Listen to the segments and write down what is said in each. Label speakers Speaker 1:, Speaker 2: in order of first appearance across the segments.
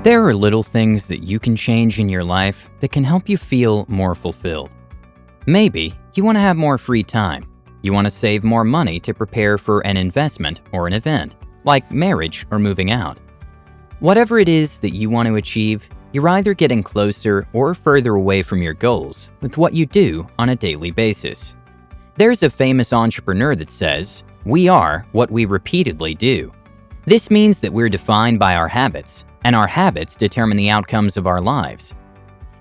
Speaker 1: There are little things that you can change in your life that can help you feel more fulfilled. Maybe you want to have more free time. You want to save more money to prepare for an investment or an event, like marriage or moving out. Whatever it is that you want to achieve, you're either getting closer or further away from your goals with what you do on a daily basis. There's a famous entrepreneur that says, "We are what we repeatedly do." This means that we're defined by our habits, and our habits determine the outcomes of our lives.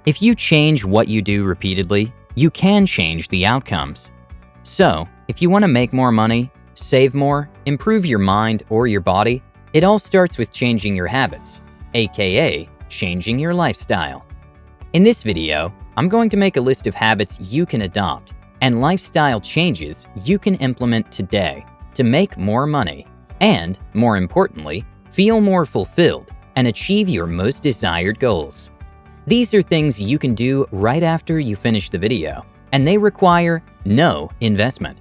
Speaker 1: If you change what you do repeatedly, you can change the outcomes. So, if you want to make more money, save more, improve your mind or your body, it all starts with changing your habits, aka changing your lifestyle. In this video, I'm going to make a list of habits you can adopt and lifestyle changes you can implement today to make more money and, more importantly, feel more fulfilled and achieve your most desired goals. These are things you can do right after you finish the video, and they require no investment.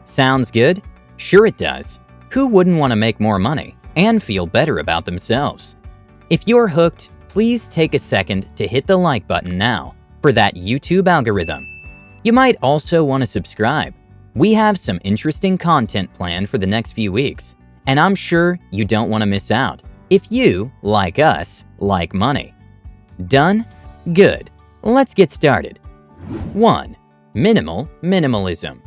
Speaker 1: Sounds good? Sure it does. Who wouldn't want to make more money and feel better about themselves? If you're hooked, please take a second to hit the like button now for that YouTube algorithm. You might also want to subscribe. We have some interesting content planned for the next few weeks, and I'm sure you don't want to miss out if you, like us, like money. Done? Good. Let's get started. 1. Minimalism.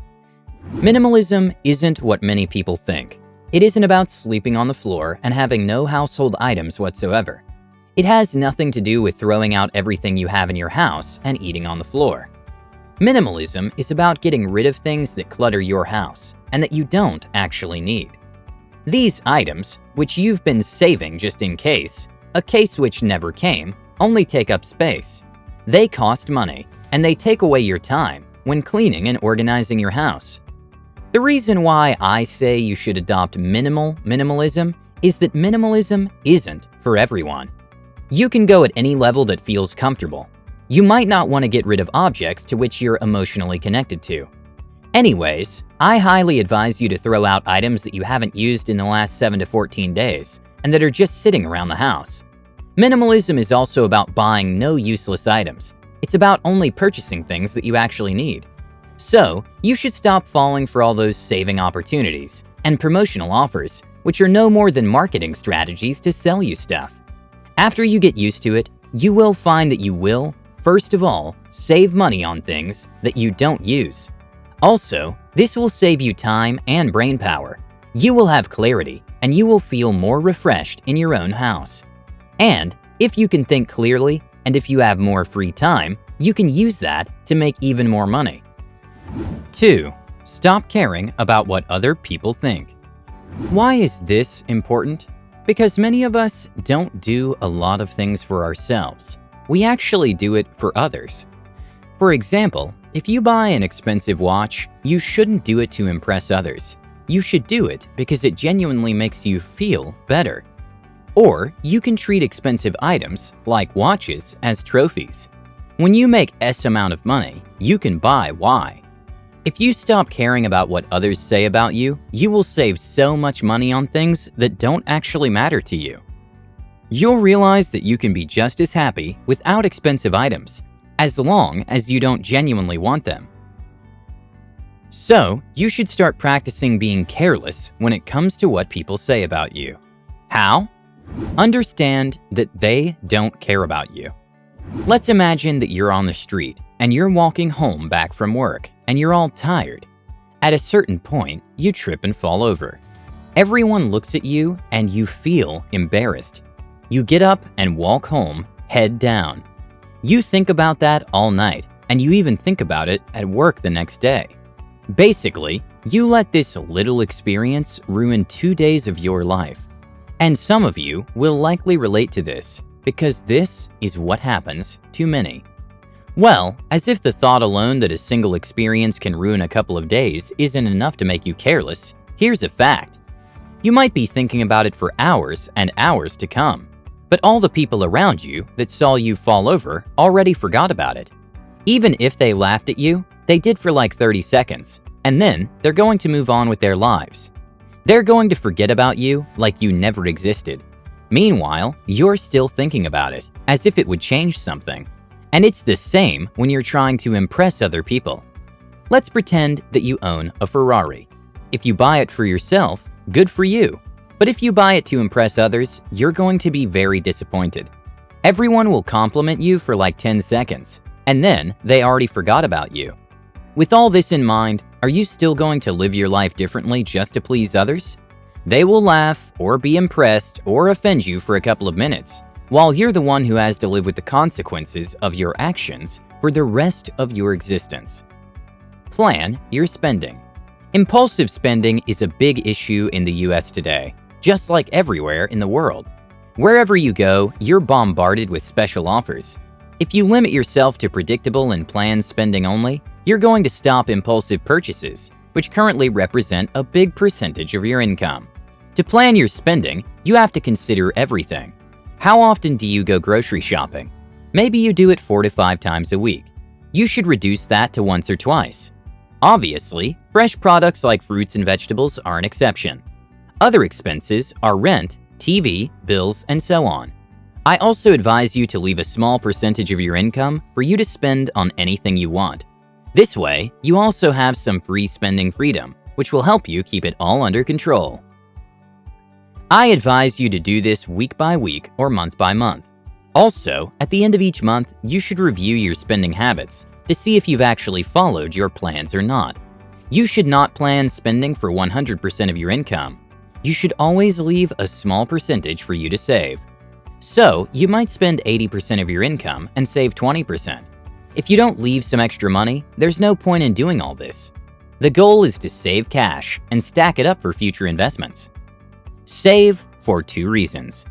Speaker 1: Minimalism isn't what many people think. It isn't about sleeping on the floor and having no household items whatsoever. It has nothing to do with throwing out everything you have in your house and eating on the floor. Minimalism is about getting rid of things that clutter your house and that you don't actually need. These items, which you've been saving just in case, a case which never came, only take up space. They cost money, and they take away your time when cleaning and organizing your house. The reason why I say you should adopt minimalism is that minimalism isn't for everyone. You can go at any level that feels comfortable. You might not want to get rid of objects to which you're emotionally connected to. Anyways, I highly advise you to throw out items that you haven't used in the last 7 to 14 days and that are just sitting around the house. Minimalism is also about buying no useless items. It's about only purchasing things that you actually need. So, you should stop falling for all those saving opportunities and promotional offers, which are no more than marketing strategies to sell you stuff. After you get used to it, you will find that you will, first of all, save money on things that you don't use. Also, this will save you time and brain power. You will have clarity, and you will feel more refreshed in your own house. And if you can think clearly, and if you have more free time, you can use that to make even more money. 2. Stop caring about what other people think. Why is this important? Because many of us don't do a lot of things for ourselves. We actually do it for others. For example, if you buy an expensive watch, you shouldn't do it to impress others. You should do it because it genuinely makes you feel better. Or you can treat expensive items, like watches, as trophies. When you make S amount of money, you can buy Y. If you stop caring about what others say about you, you will save so much money on things that don't actually matter to you. You'll realize that you can be just as happy without expensive items, as long as you don't genuinely want them. So, you should start practicing being careless when it comes to what people say about you. How? Understand that they don't care about you. Let's imagine that you're on the street and you're walking home back from work and you're all tired. At a certain point, you trip and fall over. Everyone looks at you and you feel embarrassed. You get up and walk home, head down. You think about that all night, and you even think about it at work the next day. Basically, you let this little experience ruin 2 days of your life. And some of you will likely relate to this, because this is what happens to many. Well, as if the thought alone that a single experience can ruin a couple of days isn't enough to make you careless, here's a fact. You might be thinking about it for hours and hours to come. But all the people around you that saw you fall over already forgot about it. Even if they laughed at you, they did for like 30 seconds, and then they're going to move on with their lives. They're going to forget about you like you never existed. Meanwhile, you're still thinking about it, as if it would change something. And it's the same when you're trying to impress other people. Let's pretend that you own a Ferrari. If you buy it for yourself, good for you. But if you buy it to impress others, you're going to be very disappointed. Everyone will compliment you for like 10 seconds, and then they already forgot about you. With all this in mind, are you still going to live your life differently just to please others? They will laugh or be impressed or offend you for a couple of minutes, while you're the one who has to live with the consequences of your actions for the rest of your existence. Plan your spending. Impulsive spending is a big issue in the US today, just like everywhere in the world. Wherever you go, you're bombarded with special offers. If you limit yourself to predictable and planned spending only, you're going to stop impulsive purchases, which currently represent a big percentage of your income. To plan your spending, you have to consider everything. How often do you go grocery shopping? Maybe you do it 4 to 5 times a week. You should reduce that to once or twice. Obviously, fresh products like fruits and vegetables are an exception. Other expenses are rent, TV, bills, and so on. I also advise you to leave a small percentage of your income for you to spend on anything you want. This way, you also have some free spending freedom, which will help you keep it all under control. I advise you to do this week by week or month by month. Also, at the end of each month, you should review your spending habits to see if you've actually followed your plans or not. You should not plan spending for 100% of your income. You should always leave a small percentage for you to save. So, you might spend 80% of your income and save 20%. If you don't leave some extra money, there's no point in doing all this. The goal is to save cash and stack it up for future investments. Save for 2 reasons.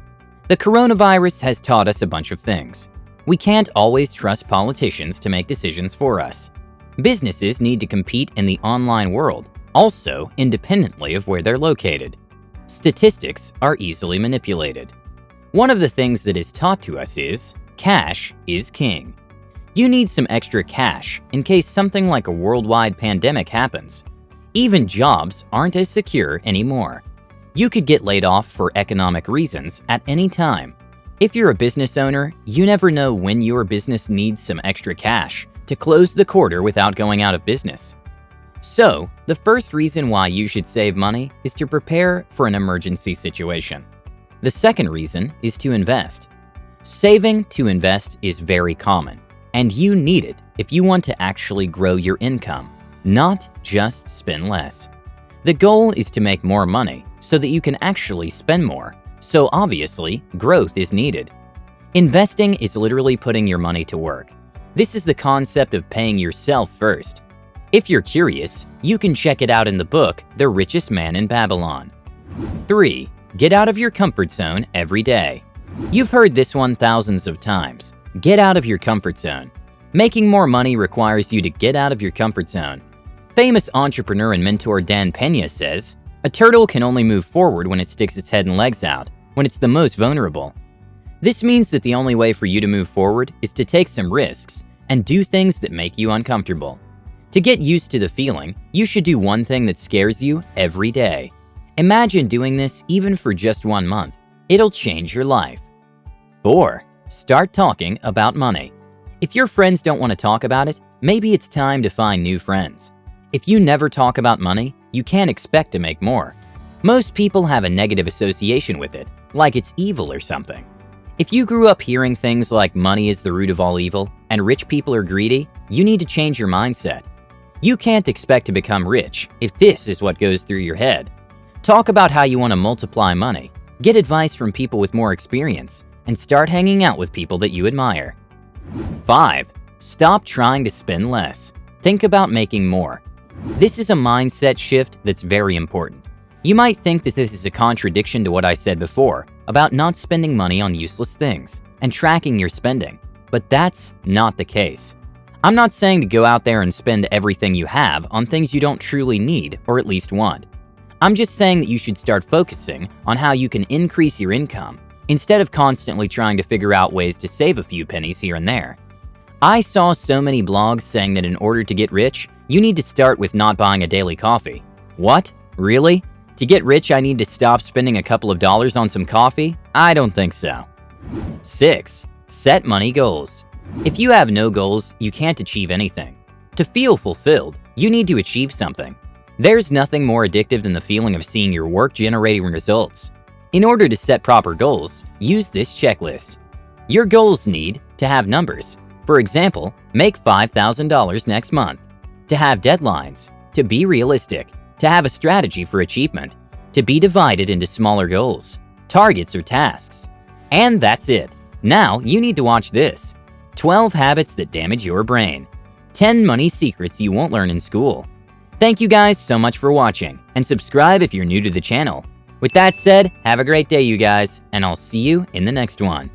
Speaker 1: The coronavirus has taught us a bunch of things. We can't always trust politicians to make decisions for us. Businesses need to compete in the online world, also independently of where they're located. Statistics are easily manipulated. One of the things that is taught to us is, cash is king. You need some extra cash in case something like a worldwide pandemic happens. Even jobs aren't as secure anymore. You could get laid off for economic reasons at any time. If you're a business owner, you never know when your business needs some extra cash to close the quarter without going out of business. So, the first reason why you should save money is to prepare for an emergency situation. The second reason is to invest. Saving to invest is very common, and you need it if you want to actually grow your income, not just spend less. The goal is to make more money so that you can actually spend more, so obviously, growth is needed. Investing is literally putting your money to work. This is the concept of paying yourself first. If you're curious, you can check it out in the book, The Richest Man in Babylon. 3. Get out of your comfort zone every day. You've heard this one thousands of times. Get out of your comfort zone. Making more money requires you to get out of your comfort zone. Famous entrepreneur and mentor Dan Pena says, "A turtle can only move forward when it sticks its head and legs out, when it's the most vulnerable." This means that the only way for you to move forward is to take some risks and do things that make you uncomfortable. To get used to the feeling, you should do one thing that scares you every day. Imagine doing this even for just 1 month. It'll change your life. 4. Start talking about money. If your friends don't want to talk about it, maybe it's time to find new friends. If you never talk about money, you can't expect to make more. Most people have a negative association with it, like it's evil or something. If you grew up hearing things like money is the root of all evil and rich people are greedy, you need to change your mindset. You can't expect to become rich if this is what goes through your head. Talk about how you want to multiply money, get advice from people with more experience, and start hanging out with people that you admire. 5. Stop trying to spend less. Think about making more. This is a mindset shift that's very important. You might think that this is a contradiction to what I said before about not spending money on useless things and tracking your spending, but that's not the case. I'm not saying to go out there and spend everything you have on things you don't truly need or at least want. I'm just saying that you should start focusing on how you can increase your income instead of constantly trying to figure out ways to save a few pennies here and there. I saw so many blogs saying that in order to get rich, you need to start with not buying a daily coffee. What? Really? To get rich, I need to stop spending a couple of dollars on some coffee? I don't think so. 6. Set money goals. If you have no goals, you can't achieve anything. To feel fulfilled, you need to achieve something. There's nothing more addictive than the feeling of seeing your work generating results. In order to set proper goals, use this checklist. Your goals need to have numbers. For example, make $5,000 next month. To have deadlines. To be realistic. To have a strategy for achievement. To be divided into smaller goals, targets, or tasks. And that's it. Now you need to watch this. 12 habits that damage your brain. 10 money secrets you won't learn in school. Thank you guys so much for watching, and subscribe if you're new to the channel. With that said, have a great day, you guys, and I'll see you in the next one.